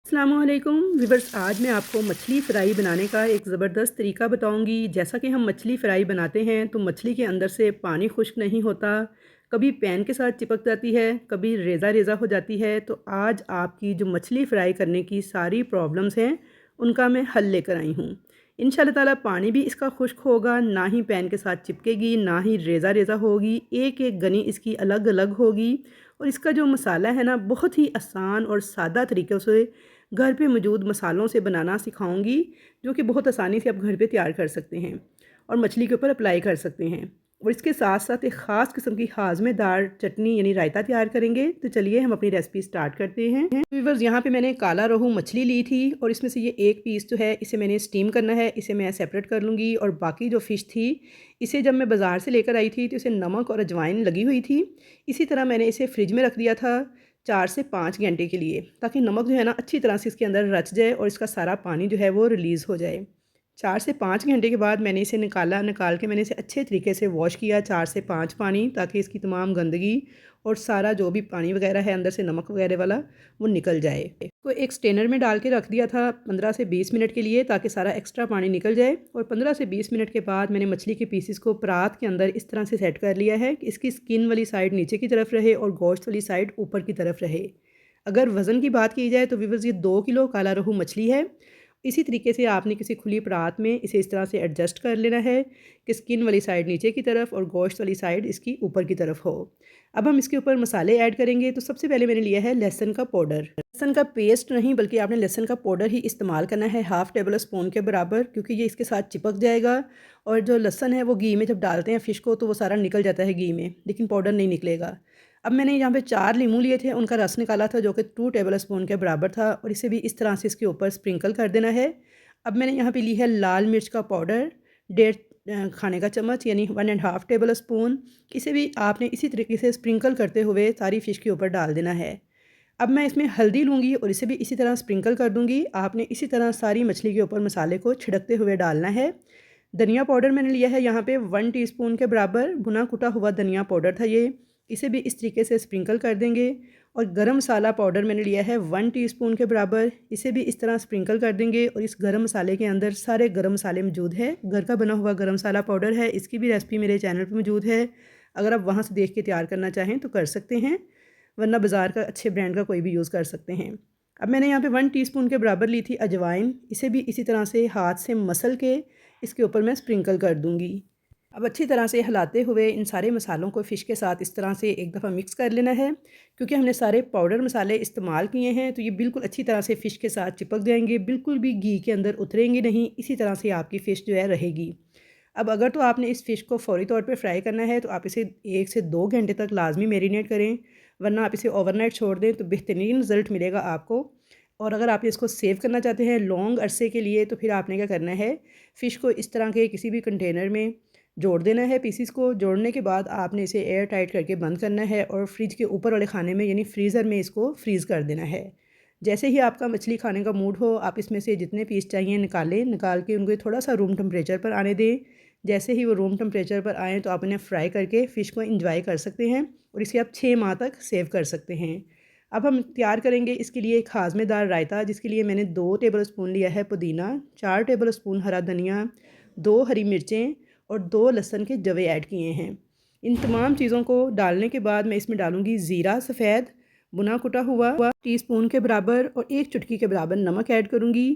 अस्सलामुअलैकुम व्यूअर्स। आज मैं आपको मछली फ़्राई बनाने का एक ज़बरदस्त तरीका बताऊंगी। जैसा कि हम मछली फ़्राई बनाते हैं तो मछली के अंदर से पानी खुश्क नहीं होता, कभी पैन के साथ चिपक जाती है, कभी रेज़ा रेज़ा हो जाती है। तो आज आपकी जो मछली फ़्राई करने की सारी प्रॉब्लम्स हैं उनका मैं हल लेकर आई हूँ। इंशाल्लाह ताला पानी भी इसका खुश्क होगा, ना ही पैन के साथ चिपकेगी, ना ही रेज़ा रेज़ा होगी। एक एक गनी इसकी अलग अलग होगी। और इसका जो मसाला है ना, बहुत ही आसान और सादा तरीक़े से घर पे मौजूद मसालों से बनाना सिखाऊंगी, जो कि बहुत आसानी से आप घर पे तैयार कर सकते हैं और मछली के ऊपर अप्लाई कर सकते हैं। और इसके साथ साथ एक ख़ास किस्म की हाज़मेदार चटनी यानी रायता तैयार करेंगे। तो चलिए हम अपनी रेसिपी स्टार्ट करते हैं। व्यूअर्स, यहाँ पे मैंने काला रोहू मछली ली थी और इसमें से ये एक पीस जो है इसे मैंने स्टीम करना है, इसे मैं सेपरेट कर लूँगी। और बाकी जो फ़िश थी इसे जब मैं बाज़ार से लेकर आई थी तो इसे नमक और अजवाइन लगी हुई थी। इसी तरह मैंने इसे फ्रिज में रख दिया था 4 से 5 घंटे के लिए, ताकि नमक जो है ना अच्छी तरह से इसके अंदर रच जाए और इसका सारा पानी जो है वो रिलीज़ हो जाए। 4 से 5 घंटे के बाद मैंने इसे निकाल के मैंने इसे अच्छे तरीके से वॉश किया 4 से 5 पानी, ताकि इसकी तमाम गंदगी और सारा जो भी पानी वगैरह है अंदर से नमक वगैरह वाला वो निकल जाए। तो एक स्टेनर में डाल के रख दिया था 15 से 20 मिनट के लिए, ताकि सारा एक्स्ट्रा पानी निकल जाए। और 15 से 20 मिनट के बाद मैंने मछली के पीसेस को परात के अंदर इस तरह से सेट कर लिया है कि इसकी स्किन वाली साइड नीचे की तरफ रहे और गोश्त वाली साइड ऊपर की तरफ रहे। अगर वज़न की बात की जाए तो व्यूअर्स, ये 2 किलो काला रोहू मछली है। इसी तरीके से आपने किसी खुली परात में इसे इस तरह से एडजस्ट कर लेना है कि स्किन वाली साइड नीचे की तरफ और गोश्त वाली साइड इसकी ऊपर की तरफ हो। अब हम इसके ऊपर मसाले ऐड करेंगे। तो सबसे पहले मैंने लिया है लहसुन का पाउडर। लहसुन का पेस्ट नहीं, बल्कि आपने लहसुन का पाउडर ही इस्तेमाल करना है, हाफ़ टेबल स्पून के बराबर, क्योंकि ये इसके साथ चिपक जाएगा। और जो लहसुन है वो घी में जब डालते हैं फ़िश को तो वो सारा निकल जाता है घी में, लेकिन पाउडर नहीं निकलेगा। अब मैंने यहाँ पे 4 लीमू लिए थे, उनका रस निकाला था, जो कि 2 टेबल स्पून के बराबर था। और इसे भी इस तरह से इसके ऊपर स्प्रिंकल कर देना है। अब मैंने यहाँ पे ली है लाल मिर्च का पाउडर 1.5 खाने का चम्मच, यानी 1.5 टेबल स्पून। इसे भी आपने इसी तरीके से स्प्रिंकल करते हुए सारी फ़िश के ऊपर डाल देना है। अब मैं इसमें हल्दी लूँगी और इसे भी इसी तरह स्प्रिंकल कर दूँगी। आपने इसी तरह सारी मछली के ऊपर मसाले को छिड़कते हुए डालना है। धनिया पाउडर मैंने लिया है यहाँ पे 1 टीस्पून के बराबर, भुना कुटा हुआ धनिया पाउडर था ये। इसे भी इस तरीके से स्प्रिंकल कर देंगे। और गरम मसाला पाउडर मैंने लिया है 1 टीस्पून के बराबर, इसे भी इस तरह स्प्रिंकल कर देंगे। और इस गरम मसाले के अंदर सारे गरम मसाले मौजूद है, घर का बना हुआ गरम मसाला पाउडर है। इसकी भी रेसिपी मेरे चैनल पर मौजूद है, अगर आप वहाँ से देख के तैयार करना चाहें तो कर सकते हैं, वरना बाज़ार का अच्छे ब्रांड का कोई भी यूज़ कर सकते हैं। अब मैंने यहाँ पे 1 टीस्पून के बराबर ली थी अजवाइन, इसे भी इसी तरह से हाथ से मसल के इसके ऊपर मैं स्प्रिंकल कर दूँगी। अब अच्छी तरह से हिलाते हुए इन सारे मसालों को फ़िश के साथ इस तरह से एक दफ़ा मिक्स कर लेना है। क्योंकि हमने सारे पाउडर मसाले इस्तेमाल किए हैं तो ये बिल्कुल अच्छी तरह से फ़िश के साथ चिपक जाएंगे, बिल्कुल भी घी के अंदर उतरेंगे नहीं। इसी तरह से आपकी फ़िश जो है रहेगी। अब अगर तो आपने इस फ़िश को फ़ौरी तौर पे फ्राई करना है तो आप इसे 1 से 2 घंटे तक लाजमी मैरिनेट करें, वरना आप इसे ओवरनाइट छोड़ दें तो बेहतरीन रिज़ल्ट मिलेगा आपको। और अगर आप इसको सेव करना चाहते हैं लॉन्ग अरसे के लिए तो फिर आपने क्या करना है, फ़िश को इस तरह के किसी भी कंटेनर में जोड़ देना है। पीसीस को जोड़ने के बाद आपने इसे एयर टाइट करके बंद करना है और फ्रिज के ऊपर वाले खाने में यानी फ्रीज़र में इसको फ्रीज़ कर देना है। जैसे ही आपका मछली खाने का मूड हो, आप इसमें से जितने पीस चाहिए निकाल के उनको थोड़ा सा रूम टेम्परेचर पर आने दें। जैसे ही वो रूम टेम्परेचर पर आएँ तो आप उन्हें फ्राई करके फ़िश को इंजॉय कर सकते हैं और इसे आप 6 माह तक सेव कर सकते हैं। अब हम तैयार करेंगे इसके लिए एक हाज़मेदार रायता, जिसके लिए मैंने 2 टेबल स्पून लिया है पुदीना, 4 टेबल स्पून हरा धनिया, 2 हरी मिर्चें और 2 लहसुन के जवे ऐड किए हैं। इन तमाम चीज़ों को डालने के बाद मैं इसमें डालूँगी ज़ीरा सफ़ेद भुना कुटा हुआ टीस्पून के बराबर और 1 चुटकी के बराबर नमक ऐड करूँगी।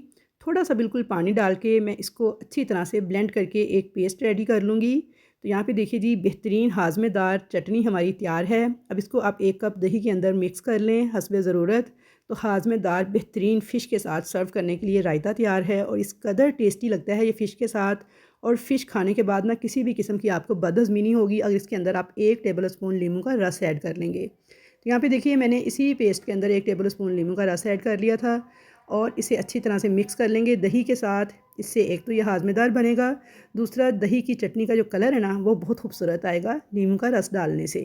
थोड़ा सा बिल्कुल पानी डाल के मैं इसको अच्छी तरह से ब्लेंड करके एक पेस्ट रेडी कर लूँगी। तो यहाँ पे देखिए जी, बेहतरीन हाज़मेदार चटनी हमारी तैयार है। अब इसको आप 1 कप दही के अंदर मिक्स कर लें हस्बे ज़रूरत। तो हाज़मेदार बेहतरीन फ़िश के साथ सर्व करने के लिए रायता तैयार है और इस कदर टेस्टी लगता है ये फ़िश के साथ। और फ़िश खाने के बाद ना किसी भी किस्म की आपको बदहज़मी नहीं होगी अगर इसके अंदर आप 1 टेबल स्पून नींबू का रस ऐड कर लेंगे। तो यहाँ पे देखिए मैंने इसी पेस्ट के अंदर 1 टेबल स्पून नींबू का रस ऐड कर लिया था और इसे अच्छी तरह से मिक्स कर लेंगे दही के साथ। इससे एक तो ये हाज़मेदार बनेगा, दूसरा दही की चटनी का जो कलर है ना वो बहुत खूबसूरत आएगा नींबू का रस डालने से।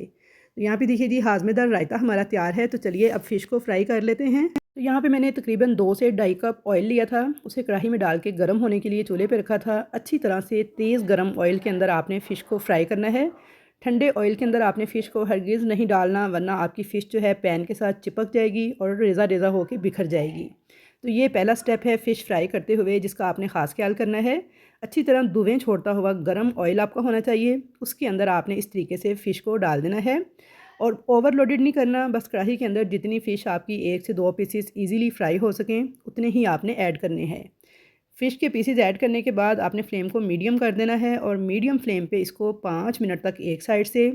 तो यहाँ पे देखिए जी, हाज़मेदार रायता हमारा तैयार है। तो चलिए अब फ़िश को फ्राई कर लेते हैं। तो यहाँ पे मैंने तकरीबन 2 से 2.5 कप ऑयल लिया था, उसे कढ़ाई में डाल के गर्म होने के लिए चूल्हे पे रखा था। अच्छी तरह से तेज़ गर्म ऑयल के अंदर आपने फ़िश को फ्राई करना है। ठंडे ऑयल के अंदर आपने फ़िश को हरगिज़ नहीं डालना, वरना आपकी फ़िश जो है पैन के साथ चिपक जाएगी और रेज़ा रेज़ा होकर बिखर जाएगी। तो ये पहला स्टेप है फ़िश फ्राई करते हुए, जिसका आपने ख़ास ख्याल करना है। अच्छी तरह धुएँ छोड़ता हुआ गर्म ऑयल आपका होना चाहिए। उसके अंदर आपने इस तरीके से फ़िश को डाल देना है और ओवरलोडेड नहीं करना। बस कढ़ाई के अंदर जितनी फ़िश आपकी 1 से 2 पीसेस ईज़िली फ्राई हो सकें, उतने ही आपने ऐड करने हैं। फ़िश के पीसेस ऐड करने के बाद आपने फ्लेम को मीडियम कर देना है और मीडियम फ्लेम पे इसको 5 मिनट तक एक साइड से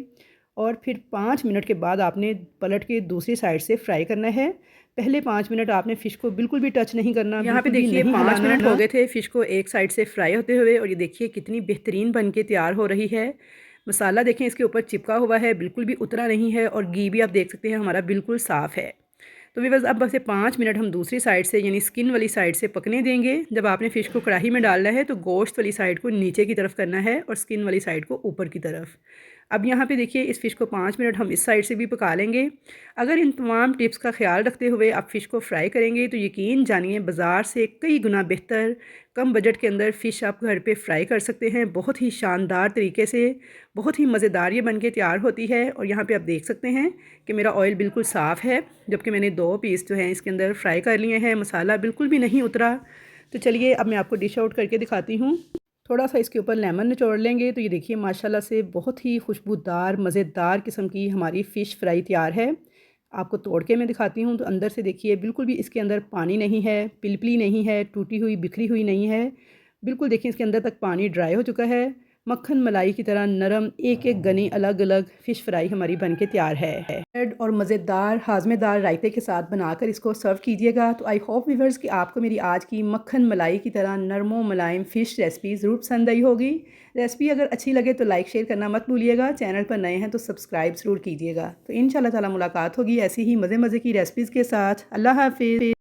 और फिर 5 मिनट के बाद आपने पलट के दूसरी साइड से फ्राई करना है। पहले 5 मिनट आपने फ़िश को बिल्कुल भी टच नहीं करना। यहाँ पे देखिए 5 मिनट हो गए थे फ़िश को एक साइड से फ्राई होते हुए और ये देखिए कितनी बेहतरीन बन के तैयार हो रही है। मसाला देखें इसके ऊपर चिपका हुआ है, बिल्कुल भी उतरा नहीं है और घी भी आप देख सकते हैं हमारा बिल्कुल साफ़ है। तो व्यूअर्स अब बस 5 मिनट हम दूसरी साइड से यानी स्किन वाली साइड से पकने देंगे। जब आपने फ़िश को कढ़ाई में डालना है तो गोश्त वाली साइड को नीचे की तरफ करना है और स्किन वाली साइड को ऊपर की तरफ। अब यहाँ पे देखिए इस फ़िश को 5 मिनट हम इस साइड से भी पका लेंगे। अगर इन तमाम टिप्स का ख्याल रखते हुए आप फ़िश को फ्राई करेंगे तो यकीन जानिए बाज़ार से कई गुना बेहतर कम बजट के अंदर फ़िश आप घर पे फ्राई कर सकते हैं। बहुत ही शानदार तरीके से, बहुत ही मज़ेदार ये बन के तैयार होती है। और यहाँ पे आप देख सकते हैं कि मेरा ऑयल बिल्कुल साफ़ है, जबकि मैंने 2 पीस जो हैं इसके अंदर फ्राई कर लिए हैं। मसाला बिल्कुल भी नहीं उतरा। तो चलिए अब मैं आपको डिश आउट करके दिखाती हूँ। थोड़ा सा इसके ऊपर लेमन निचोड़ लेंगे तो ये देखिए माशाल्लाह से बहुत ही खुशबूदार मज़ेदार किस्म की हमारी फ़िश फ्राई तैयार है। आपको तोड़ के मैं दिखाती हूँ तो अंदर से देखिए बिल्कुल भी इसके अंदर पानी नहीं है, पिलपिली नहीं है, टूटी हुई बिखरी हुई नहीं है। बिल्कुल देखिए इसके अंदर तक पानी ड्राई हो चुका है। मक्खन मलाई की तरह नरम एक एक गनी अलग अलग फ़िश फ्राई हमारी बन के तैयार है। ब्रेड और मज़ेदार हाज़मेदार रायते के साथ बनाकर इसको सर्व कीजिएगा। तो आई होप व्यूअर्स कि आपको मेरी आज की मक्खन मलाई की तरह नरमो मुलायम फ़िश रेसिपी ज़रूर पसंद आई होगी। रेसिपी अगर अच्छी लगे तो लाइक शेयर करना मत भूलिएगा। चैनल पर नए हैं तो सब्सक्राइब ज़रूर कीजिएगा। तो इंशाल्लाह ताला मुलाकात होगी ऐसी ही मज़े मज़े की रेसिपीज़ के साथ। अल्लाह हाफ़िज़।